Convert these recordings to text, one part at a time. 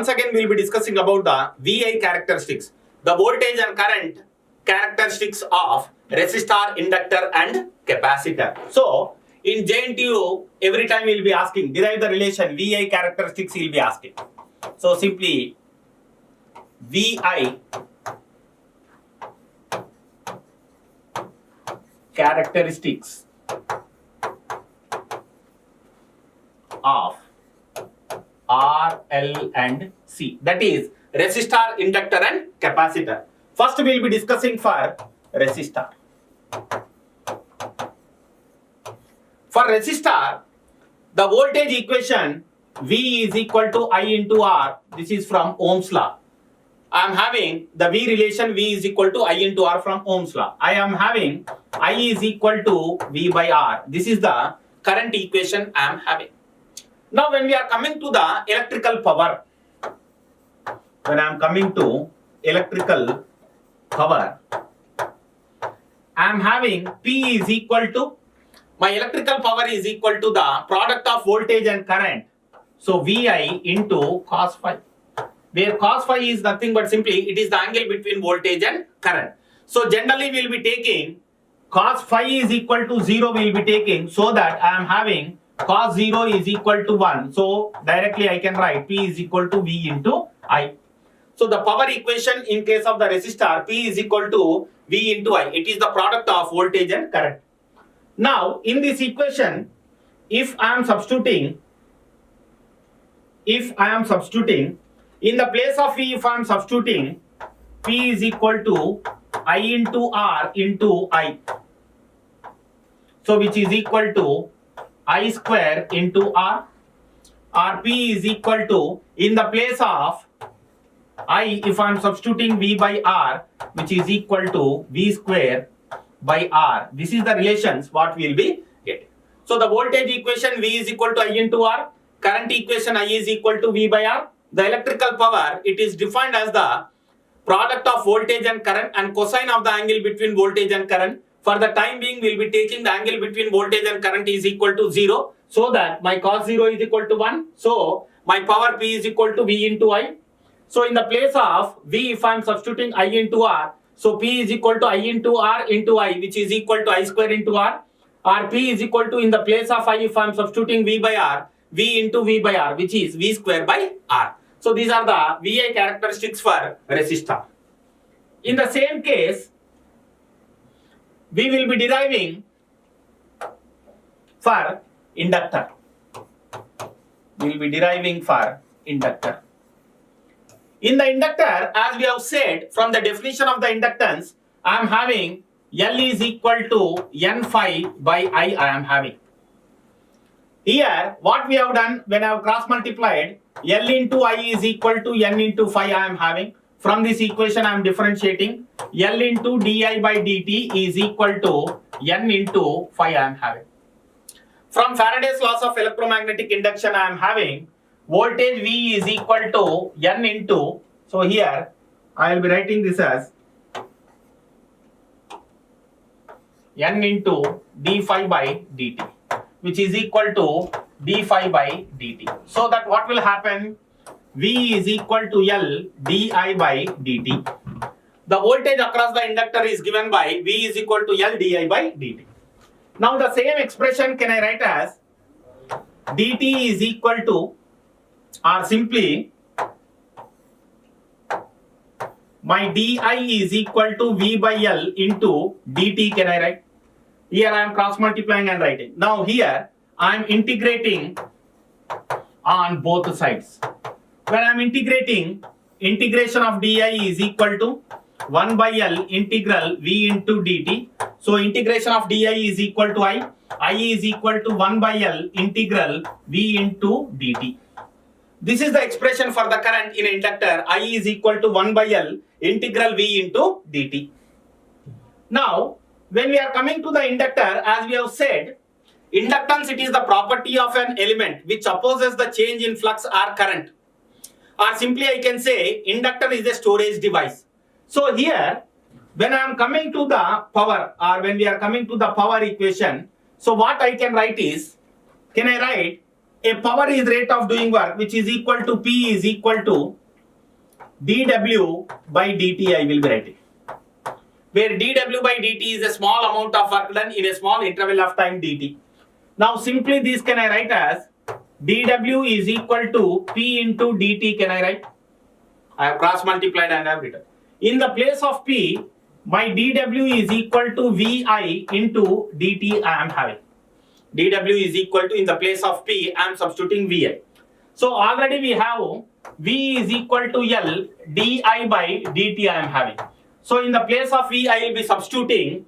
once again we will be discussing about the VI characteristics, the voltage and current characteristics of resistor, inductor and capacitor. So in JNTU, every time we will be asking, derive the relation VI characteristics he will be asking. So simply VI characteristics of R, L and C, that is resistor, inductor and capacitor. First we will be discussing for resistor. For resistor, the voltage equation V is equal to I into R. This is from Ohm's law. I am having the V relation V is equal to I into R from Ohm's law. I am having I is equal to V by R. This is the current equation I am having. Now when we are coming to the electrical power, when I am coming to electrical power, I am having P is equal to, my electrical power is equal to the product of voltage and current. So VI into cos phi, where cos phi is nothing but simply it is the angle between voltage and current. So generally we will be taking cos phi is equal to 0 we will be taking, so that I am having cos 0 is equal to 1. So directly I can write P is equal to V into I. So the power equation in case of the resistor, P is equal to V into I. It is the product of voltage and current. Now in this equation, if I am substituting in the place of V, if I am substituting P is equal to I into R into I. So which is equal to I square into R, or P is equal to, in the place of I, if I am substituting V by R, which is equal to V square by R. This is the relations what we will be getting. So the voltage equation V is equal to I into R, current equation I is equal to V by R. The electrical power, it is defined as the product of voltage and current and cosine of the angle between voltage and current. For the time being, we will be taking the angle between voltage and current is equal to 0, so that my cos 0 is equal to 1. So my power P is equal to V into I. So in the place of V, if I am substituting I into R, so P is equal to I into R into I, which is equal to I square into R, or P is equal to, in the place of I, if I am substituting V by R, V into V by R, which is V square by R. So these are the VI characteristics for resistor. In the same case, we will be deriving for inductor. We will be deriving for inductor. In the inductor, as we have said, from the definition of the inductance, I am having L is equal to N phi by I am having. Here, what we have done, when I have cross multiplied, L into I is equal to N into phi I am having. From this equation, I am differentiating. L into di by dt is equal to N into phi I am having. From Faraday's laws of electromagnetic induction, I am having voltage V is equal to N into, so here I will be writing this as N into d phi by dt, which is equal to d phi by dt. So that what will happen? V is equal to L di by dt. The voltage across the inductor is given by V is equal to L di by dt. Now the same expression can I write as dt is equal to, or simply my di is equal to V by L into dt can I write. Here I am cross multiplying and writing. Now here I am integrating on both sides. When I am integrating, integration of di is equal to 1 by L integral V into dt. So integration of di is equal to I is equal to 1 by L integral V into dt. This is the expression for the current in inductor. I is equal to 1 by L integral V into dt. Now, when we are coming to the inductor, as we have said, inductance, it is the property of an element which opposes the change in flux or current. Or simply I can say inductor is a storage device. So here, when I am coming to the power, or when we are coming to the power equation, so what I can write is, can I write a power is rate of doing work, which is equal to P is equal to dW by dt I will be writing. Where dW by dt is a small amount of work done in a small interval of time dt. Now simply this can I write as dW is equal to P into dt can I write? I have cross multiplied and I have written. In the place of P, my dW is equal to Vi into dt I am having. dW is equal to, in the place of P, I am substituting Vi. So already we have V is equal to L di by dt I am having. So in the place of V, I will be substituting.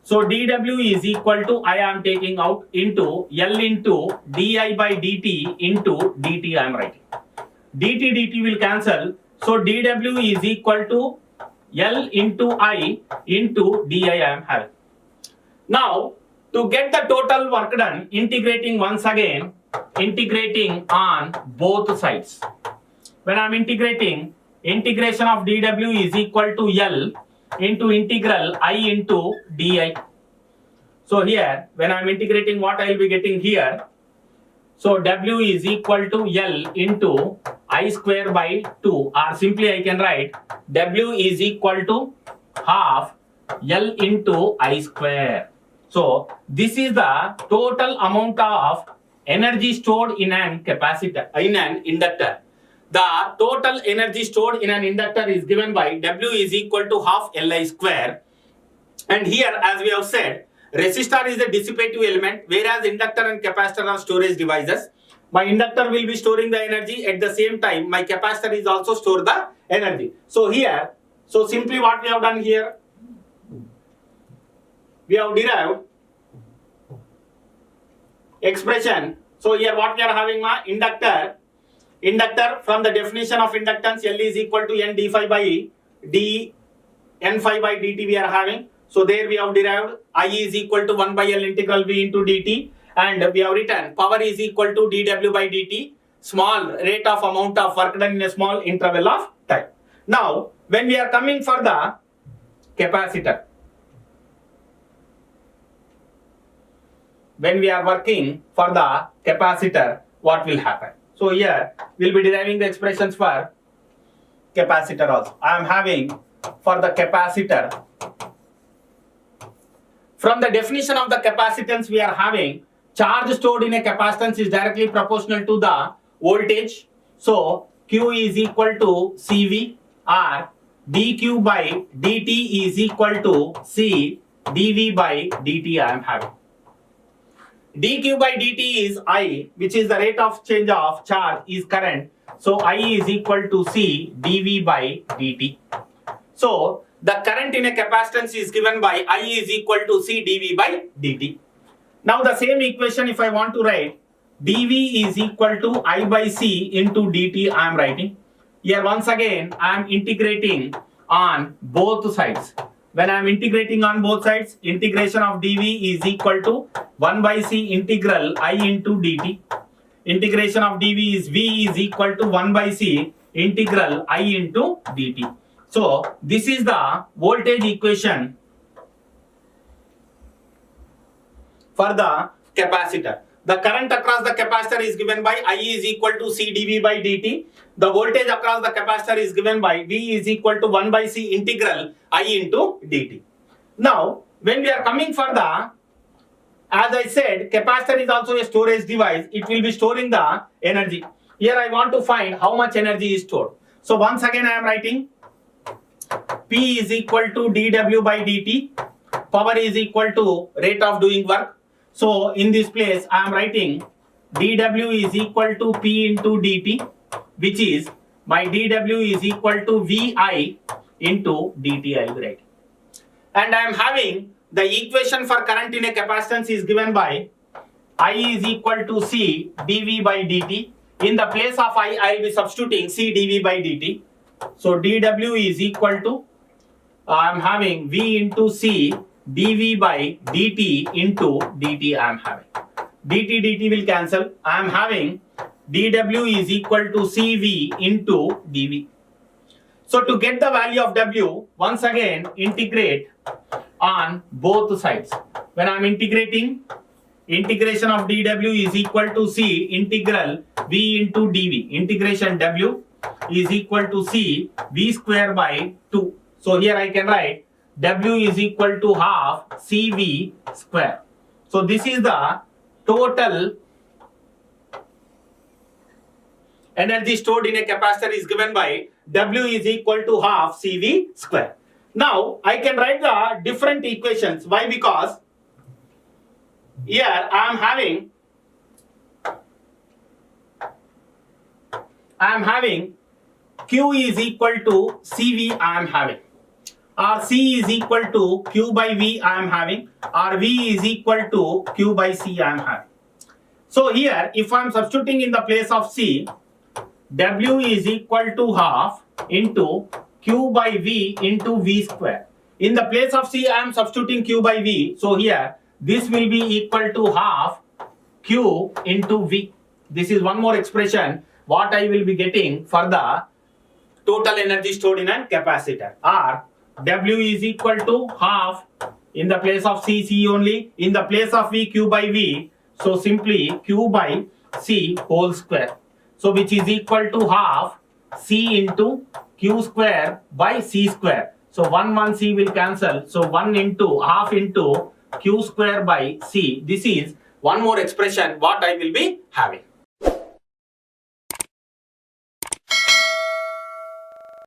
So dW is equal to, I am taking out into L into di by dt into dt I am writing. dt will cancel. So dW is equal to L into I into di I am having. Now to get the total work done, integrating once again, integrating on both sides. When I am integrating, integration of dW is equal to L into integral I into di. So here, when I am integrating, what I will be getting here? So W is equal to L into I square by 2, or simply I can write W is equal to half L into I square. So this is the total amount of energy stored in an capacitor, in an inductor. The total energy stored in an inductor is given by W is equal to half Li square. And here, as we have said, resistor is a dissipative element, whereas inductor and capacitor are storage devices. My inductor will be storing the energy, at the same time my capacitor is also store the energy. So here, so simply what we have done here, we have derived expression. So here what we are having, my inductor from the definition of inductance, L is equal to N d phi by d N phi by dt we are having. So there we have derived I is equal to 1 by L integral V into dt, and we have written power is equal to dW by dt, small rate of amount of work done in a small interval of time. Now when we are coming for the capacitor, when we are working for the capacitor, what will happen? So here we will be deriving the expressions for capacitor also. I am having for the capacitor, from the definition of the capacitance we are having, charge stored in a capacitance is directly proportional to the voltage. So Q is equal to CV, or dQ by dt is equal to C dV by dt I am having. dQ by dt is I, which is the rate of change of charge, is current. So I is equal to C dV by dt. So the current in a capacitance is given by I is equal to C dV by dt. Now the same equation, if I want to write, dV is equal to I by C into dt I am writing. Here once again I am integrating on both sides. When I am integrating on both sides, integration of dV is equal to 1 by C integral I into dt. Integration of dV is V is equal to 1 by C integral I into dt. So this is the voltage equation for the capacitor. The current across the capacitor is given by I is equal to C dV by dt. The voltage across the capacitor is given by V is equal to 1 by C integral I into dt. Now, when we are coming for the, as I said, capacitor is also a storage device. It will be storing the energy. Here I want to find how much energy is stored. So once again I am writing P is equal to dW by dt. Power is equal to rate of doing work. So in this place I am writing dW is equal to P into dt, which is my dW is equal to Vi into dt I will write. And I am having the equation for current in a capacitance is given by I is equal to C dV by dt. In the place of I will be substituting C dV by dt. So dW is equal to, I am having V into C dV by dt into dt I am having. dt will cancel. I am having dW is equal to CV into dV. So to get the value of W, once again integrate on both sides. When I am integrating integration of dw is equal to C integral V into dV. Integration W is equal to C V square by 2. So here I can write W is equal to half CV square. So this is the total energy stored in a capacitor is given by W is equal to half CV square. Now I can write the different equations. Why? Because here I am having Q is equal to CV I am having, or C is equal to Q by V I am having, or V is equal to Q by C I am having. So here if I am substituting in the place of C, W is equal to half into Q by V into V square. In the place of C I am substituting Q by V. So here this will be equal to half Q into V. This is one more expression what I will be getting for the total energy stored in a capacitor. Or W is equal to half, in the place of C, C only, in the place of V, Q by V. So simply Q by C whole square. So which is equal to half C into Q square by C square. So 1 C will cancel. So 1 into half into Q square by C. This is one more expression what I will be having.